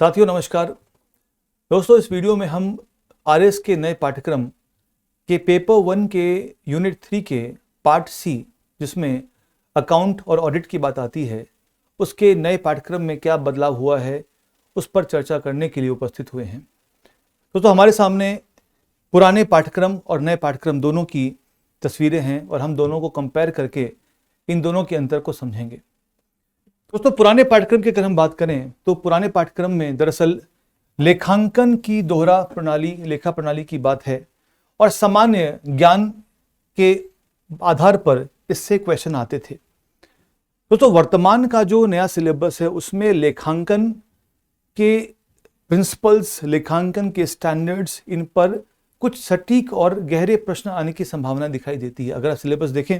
साथियों नमस्कार। दोस्तों, इस वीडियो में हम आरएस के नए पाठ्यक्रम के पेपर 1 के यूनिट 3 के पार्ट सी, जिसमें अकाउंट और ऑडिट की बात आती है, उसके नए पाठ्यक्रम में क्या बदलाव हुआ है उस पर चर्चा करने के लिए उपस्थित हुए हैं। दोस्तों, हमारे सामने पुराने पाठ्यक्रम और नए पाठ्यक्रम दोनों की तस्वीरें हैं और हम दोनों को कंपेयर करके इन दोनों के अंतर को समझेंगे। दोस्तों, पुराने पाठ्यक्रम की अगर हम बात करें तो पुराने पाठ्यक्रम में दरअसल लेखांकन की दोहरा प्रणाली, लेखा प्रणाली की बात है और सामान्य ज्ञान के आधार पर इससे क्वेश्चन आते थे। दोस्तों, वर्तमान का जो नया सिलेबस है उसमें लेखांकन के प्रिंसिपल्स, लेखांकन के स्टैंडर्ड्स, इन पर कुछ सटीक और गहरे प्रश्न आने की संभावना दिखाई देती है। अगर आप सिलेबस देखें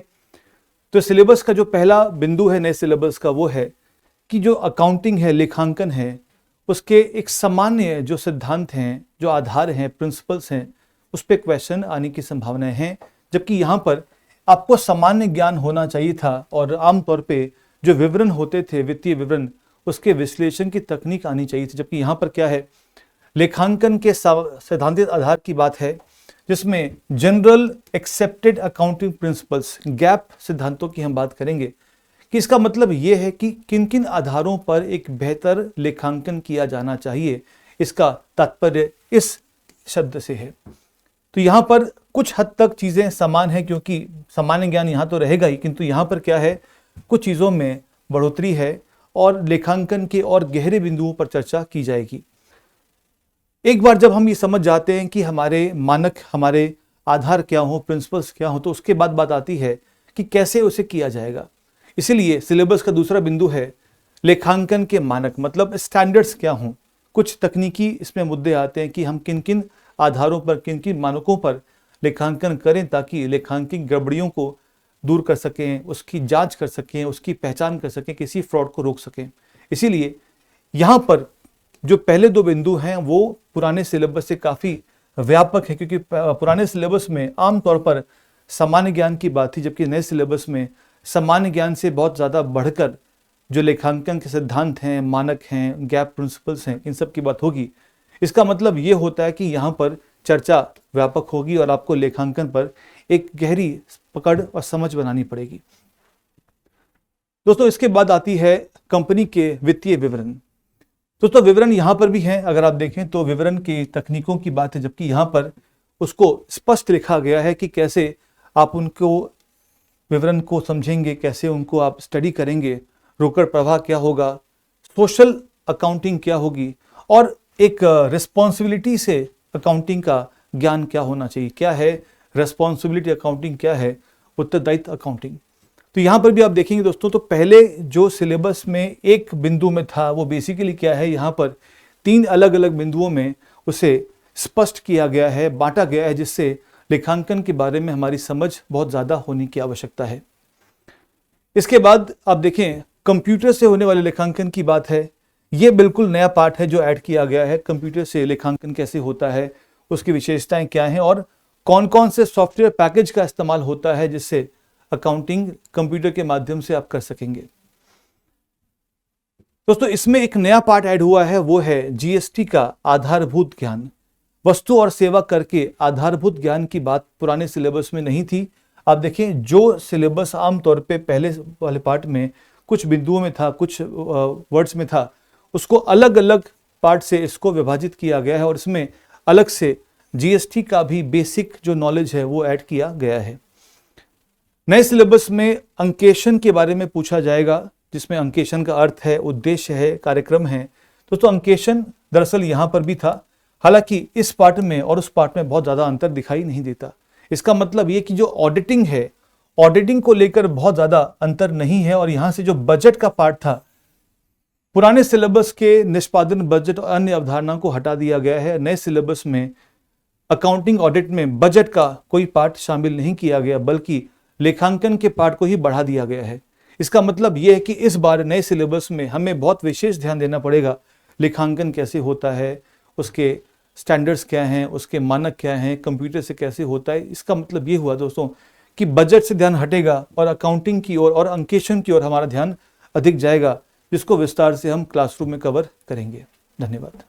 तो सिलेबस का जो पहला बिंदु है नए सिलेबस का, वो है कि जो अकाउंटिंग है, लेखांकन है, उसके एक सामान्य जो सिद्धांत हैं, जो आधार हैं, प्रिंसिपल्स हैं, उस पर क्वेश्चन आने की संभावनाएं हैं। जबकि यहाँ पर आपको सामान्य ज्ञान होना चाहिए था और आमतौर पे जो विवरण होते थे, वित्तीय विवरण, उसके विश्लेषण की तकनीक आनी चाहिए थी। जबकि यहाँ पर क्या है, लेखांकन के सैद्धांतिक आधार की बात है, जिसमें general accepted accounting principles, gap सिद्धांतों की हम बात करेंगे कि इसका मतलब ये है कि किन किन आधारों पर एक बेहतर लेखांकन किया जाना चाहिए। इसका तात्पर्य इस शब्द से है। तो यहाँ पर कुछ हद तक चीज़ें समान हैं, क्योंकि सामान्य ज्ञान यहाँ तो रहेगा ही, किंतु यहाँ पर क्या है, कुछ चीज़ों में बढ़ोतरी है और लेखांकन के और गहरे बिंदुओं पर चर्चा की जाएगी। एक बार जब हम ये समझ जाते हैं कि हमारे मानक, हमारे आधार क्या हो, प्रिंसिपल्स क्या हो, तो उसके बाद बात आती है कि कैसे उसे किया जाएगा। इसीलिए सिलेबस का दूसरा बिंदु है लेखांकन के मानक, मतलब स्टैंडर्ड्स क्या हों। कुछ तकनीकी इसमें मुद्दे आते हैं कि हम किन किन आधारों पर, किन किन मानकों पर लेखांकन करें ताकि लेखांकन गड़बड़ियों को दूर कर सकें, उसकी जांच कर सकें, उसकी पहचान कर सकें, किसी फ्रॉड को रोक सकें। इसीलिए यहाँ पर जो पहले दो बिंदु हैं वो पुराने सिलेबस से काफ़ी व्यापक है, क्योंकि पुराने सिलेबस में आमतौर पर सामान्य ज्ञान की बात थी, जबकि नए सिलेबस में सामान्य ज्ञान से बहुत ज़्यादा बढ़कर जो लेखांकन के सिद्धांत हैं, मानक हैं, गैप प्रिंसिपल्स हैं, इन सब की बात होगी। इसका मतलब ये होता है कि यहाँ पर चर्चा व्यापक होगी और आपको लेखांकन पर एक गहरी पकड़ और समझ बनानी पड़ेगी। दोस्तों, इसके बाद आती है कंपनी के वित्तीय विवरण। दोस्तों, विवरण यहाँ पर भी हैं। अगर आप देखें तो विवरण की तकनीकों की बात है, जबकि यहाँ पर उसको स्पष्ट लिखा गया है कि कैसे आप उनको विवरण को समझेंगे, कैसे उनको आप स्टडी करेंगे, रोकड़ प्रवाह क्या होगा, सोशल अकाउंटिंग क्या होगी और एक रिस्पॉन्सिबिलिटी से अकाउंटिंग का ज्ञान क्या होना चाहिए। क्या है रिस्पॉन्सिबिलिटी अकाउंटिंग, क्या है उत्तरदायित्व अकाउंटिंग। तो यहाँ पर भी आप देखेंगे दोस्तों, तो पहले जो सिलेबस में एक बिंदु में था वो बेसिकली क्या है, यहाँ पर 3 अलग अलग बिंदुओं में उसे स्पष्ट किया गया है, बांटा गया है, जिससे लेखांकन के बारे में हमारी समझ बहुत ज़्यादा होने की आवश्यकता है। इसके बाद आप देखें कंप्यूटर से होने वाले लेखांकन की बात है। ये बिल्कुल नया पार्ट है जो ऐड किया गया है। कंप्यूटर से लेखांकन कैसे होता है, उसकी विशेषताएं क्या हैं और कौन कौन से सॉफ्टवेयर पैकेज का इस्तेमाल होता है जिससे अकाउंटिंग कंप्यूटर के माध्यम से आप कर सकेंगे। दोस्तों, इसमें एक नया पार्ट ऐड हुआ है, वो है जीएसटी का आधारभूत ज्ञान। वस्तु और सेवा कर के आधारभूत ज्ञान की बात पुराने सिलेबस में नहीं थी। आप देखें, जो सिलेबस आमतौर पे पहले वाले पार्ट में कुछ बिंदुओं में था, कुछ वर्ड्स में था, उसको अलग अलग पार्ट से इसको विभाजित किया गया है और इसमें अलग से जीएसटी का भी बेसिक जो नॉलेज है वो ऐड किया गया है। नए सिलेबस में अंकेशन के बारे में पूछा जाएगा, जिसमें अंकेशन का अर्थ है, उद्देश्य है, कार्यक्रम है। तो अंकेशन दरअसल यहाँ पर भी था, हालांकि इस पार्ट में और उस पार्ट में बहुत ज़्यादा अंतर दिखाई नहीं देता। इसका मतलब ये कि जो ऑडिटिंग है, ऑडिटिंग को लेकर बहुत ज़्यादा अंतर नहीं है। और यहाँ से जो बजट का पार्ट था, पुराने सिलेबस के निष्पादन, बजट और अन्य अवधारणा को हटा दिया गया है। नए सिलेबस में अकाउंटिंग ऑडिट में बजट का कोई पार्ट शामिल नहीं किया गया, बल्कि लेखांकन के पार्ट को ही बढ़ा दिया गया है। इसका मतलब यह है कि इस बार नए सिलेबस में हमें बहुत विशेष ध्यान देना पड़ेगा, लेखांकन कैसे होता है, उसके स्टैंडर्ड्स क्या हैं, उसके मानक क्या हैं, कंप्यूटर से कैसे होता है। इसका मतलब ये हुआ दोस्तों कि बजट से ध्यान हटेगा और अकाउंटिंग की ओर और अंकेशन की ओर हमारा ध्यान अधिक जाएगा, जिसको विस्तार से हम क्लासरूम में कवर करेंगे। धन्यवाद।